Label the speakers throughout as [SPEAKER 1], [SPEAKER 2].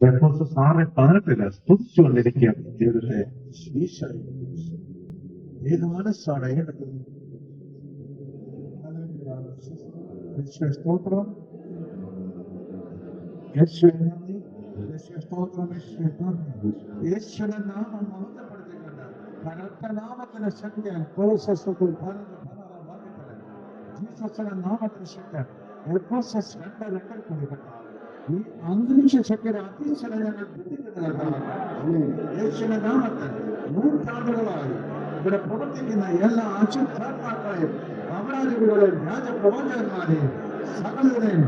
[SPEAKER 1] സാറെ പറഞ്ഞിട്ടില്ല, സ്തുതിച്ചുകൊണ്ടിരിക്കുകയാണ് ദൈവത്തെ. ഏത് മനസ്സാണ് സ്തോത്രം, യേശുവിന്റെ നാമം മഹത്വപ്പെടുത്തിക്കൊണ്ട് ഒരൊറ്റ നാമത്തിന്റെ ശക്തിയാൽ ജീസസിന്റെ നാമത്തിന്റെ ശക്തി ഈ അന്തരീക്ഷ ശക്തിയുടെ അതീശനെ ഞങ്ങൾ യേശുവിന്റെ നാമത്തിൽ നൂറ്റാണ്ടുകളായി ഇവിടെ പ്രവർത്തിക്കുന്ന എല്ലാ അശുദ്ധാത്മാക്കളെയും അപരാധികളെയും രാജപ്രവാചകന്മാരെയും സകലരെയും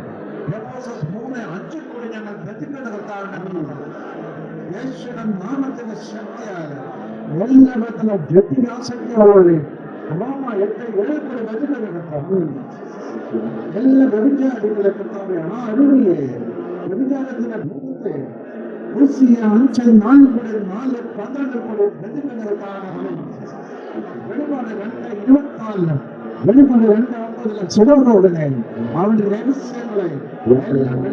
[SPEAKER 1] 3:5 കൂടി ഞങ്ങൾ ബന്ധിക്കുന്ന യേശുവിന്റെ നാമത്തിന്റെ ശക്തിയാൽ എല്ലാ വിധത്തിലുള്ള ജഡ്യാസക്തികളോടെയും റോമ 8:7 കൂടി ബന്ധിക്കുന്ന എല്ലാ വ്യഭിചാരികളെ കർത്താവെ ആ അരുവിയെ വ്യഭിചാരത്തിന്റെ ഭൂമത്തെ 5:4 കൂടി 4:12 കൂടി ബന്ധിക്കുന്ന വെളിപാട് 2:24 വെളിപാട് 2:9 ചിലവരോടനെ അവന്റെ രഹസ്യങ്ങളെ വെളിപാട്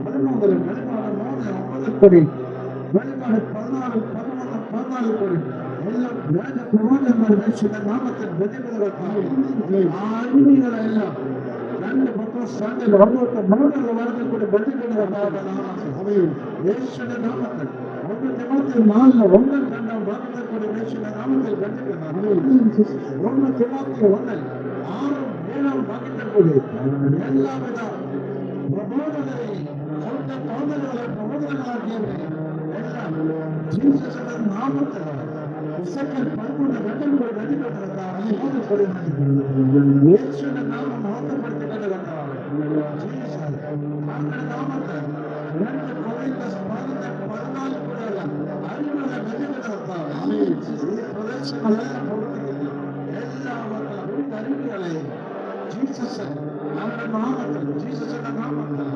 [SPEAKER 1] 2:13 വെളിപാട് 3:9 കൂടി വെളിപാട് 14 കൂടി എല്ലാ രാജപ്രവാചകന്മാർ യേശുവിന്റെ നാമത്തിൽ ബന്ധിക്കുന്നവരെല്ലാം 2 പത്രോസ് 2:3 കൂടി ബന്ധിക്കുന്നവരുടെ യേശുവിന്റെ നാമത്തിൽ 1 തിമോത്തി 4:1-2 ഭാഗത്തിൽ കൂടി യേശുവിന്റെ നാമത്തിൽ ബന്ധിക്കുന്നു. 1 തിമോത്തി 1:6-7 ഭാഗത്തിൽ കൂടി എല്ലാവിധ പ്രബോധനരെയും സ്വന്തം തോന്നലുകളെ പ്രബോധനങ്ങളാക്കിയവരെ എല്ലാം ജീസസിന്റെ നാമത്തിൽ യേശുവിന്റെ നാമം മഹത്വപ്പെടുത്തിക്കൊണ്ട് കർത്താവേ, അങ്ങയുടെ നാമത്തിൽ 2 കൊറിന്തോസ് 14 കൂടെയുള്ള അരികളെ ബന്ധിക്കുന്ന കർത്താവേ, ഈ പ്രദേശങ്ങളെല്ലാം പ്രവർത്തിക്കുന്ന എല്ലാവർക്കും അരികളെയും ജീസസ് അവരുടെ നാമത്തിൽ ജീസസിന്റെ നാമത്തിൽ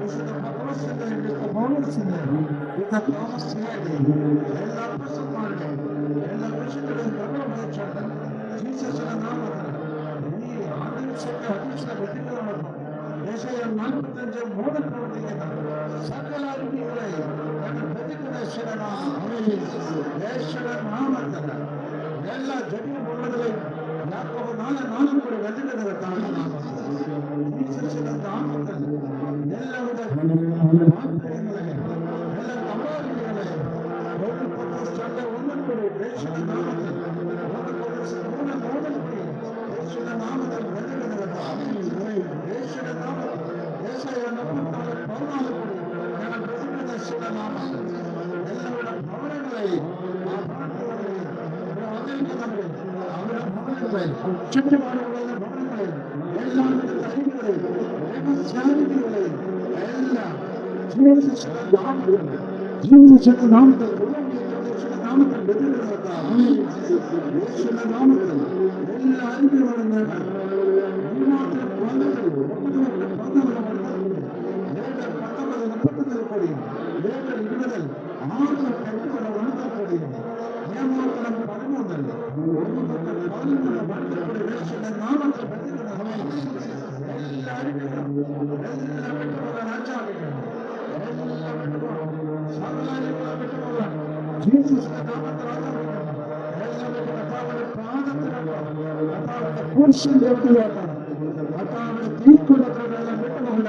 [SPEAKER 1] വിശുദ്ധ പത്രോസിന്റെയും വിശുദ്ധ പൗലോസിന്റെയും വിശുദ്ധ തോമസിന്റെയും എല്ലാ അപ്പോസ്തലന്മാരുടെയും എല്ലാ വിശുദ്ധരുടെയും കർമ്മം വഹിച്ചുകൊണ്ട് ജീസസിന്റെ നാമത്തിൽ ഈ അന്തരീക്ഷത്തെ അന്തരീക്ഷത്തെ ബന്ധിക്കുന്നതോടൊപ്പം യേശയ്യ 45:3 പ്രവർത്തിക്കുന്ന സകല അരുവികളെയും ബന്ധിക്കുന്ന യേശുവിന്റെ നാമത്തിൽ എല്ലാ ജഡ്യമുള്ളവരെയും യാക്കോബ് 4:4 കൂടി ബന്ധിക്കുന്ന കർത്താവിന്റെ നാമത്തിൽ ജീസസിന്റെ നാമത്തിൽ എല്ലാവിധ താല്പര്യങ്ങളെയും എല്ലാ അപരാധികളെയും 1 പത്രോസ് 2:1 കൂടി യേശുവിന്റെ നാമത്തിൽ 1 പത്രോസ് 3:3 കൂടി യേശുവിന്റെ നാമത്തിൽ ബന്ധിക്കുന്ന കർത്താവേ, യേശുവിന്റെ നാമത്തിൽ യേശയ്യ 44:14 കൂടി ഞങ്ങൾ ബന്ധിക്കുന്ന യേശുവിന്റെ നാമത്തിൽ എല്ലാവരുടെ ഭവനങ്ങളെയും ആ ഭവനങ്ങളെയും വന്നിരിക്കുന്നവരെയും അവരുടെ ഭവനങ്ങളെയും ചുറ്റുപാടുകളുടെ ഭവനങ്ങളെയും എല്ലാവിധ തൈകളെയും രഹസ്യാനികളെയും എല്ലാം ജീസസിന്റെ നാമത്തിൽ യേശുവിന്റെ നാമത്തിൽ യേശുവിന്റെ നാമത്തിൽ എല്ലാ അരികളോടും പുരുഷന്റെ തീക്കുള്ളതെല്ലാം വിട്ടുപോകാൻ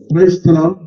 [SPEAKER 1] Praise the Lord.